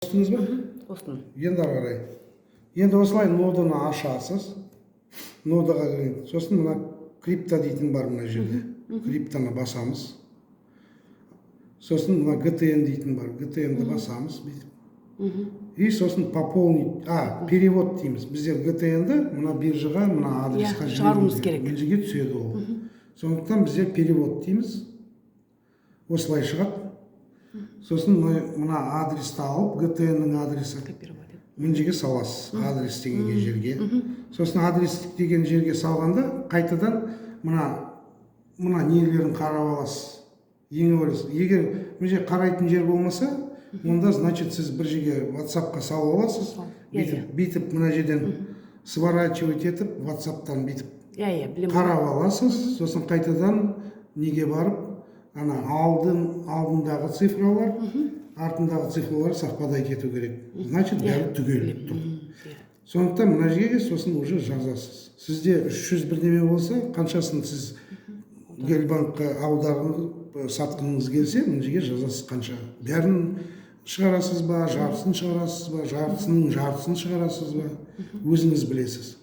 Қостыңыз ба? Қостым. Енді ары қарай. Енді осылай ноданы ашасыз. Нодаға кірген. Сосын мына крипта дейтін бар мына жерде. Криптаны басамыз. Сосын мына GTN дейтін бар. GTN-ді басамыз. И сосын пополнить, перевод дейміз. Біздер GTN-ді мына биржаға, мына адресқа шығаруымыз керек. Мына жерге түседі ол. Сондықтан біздер перевод дейміз. Осылай шығады. Сосын мына адресті алып, GTN-ның адресі мына жерге саласыз. Адрес деген жерге. Сосын адрес деген жерге салғанда қайтадан мына нелерін қарап аласыз. Ең өріс. Егер мына жерге қарайтын жер болмаса, онда значит сіз бір жерге WhatsApp-қа салып аласыз. Бүйтіп мына жерден сворачивать етіп, WhatsApp-тан бүйтіп қарап аласыз. Сосын қайтадан неге барып, ана алдындағы цифралар, артындағы цифралар совпадать ету керек. Значит, бәрі түгел тұр. Сондықтан мына жерге сосын уже жазасыз. Сізде 300 бірдеме болса, қаншасын сіз Гелбанкқа аударып сатқыңыз келсе, мына жерге жазасыз қанша. Бәрін шығарасыз ба, жартысын шығарасыз ба, жартысын шығарасыз ба, өзіңіз білесіз.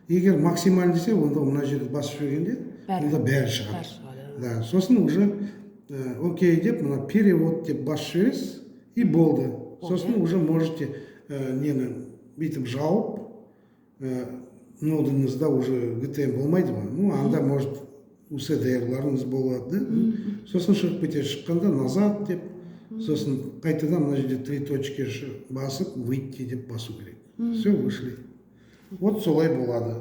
Егер максималь десе, онда мына жерді басып жібергенде, онда бәрі шығады. Да, сосын уже окей деп, мына перевод деп басып жібересіз, и болды. Сосын уже можете нені бүйтіп жауып, нодыңызда уже GTN болмайды ба? Ну, анда может USDR-ларыңыз болады. Сосын шығып кете шыққанда назад деп, сосын қайтадан мына жерде 3 точки басып, выйти деп басу керек. Все, вышли. Вот солай болады.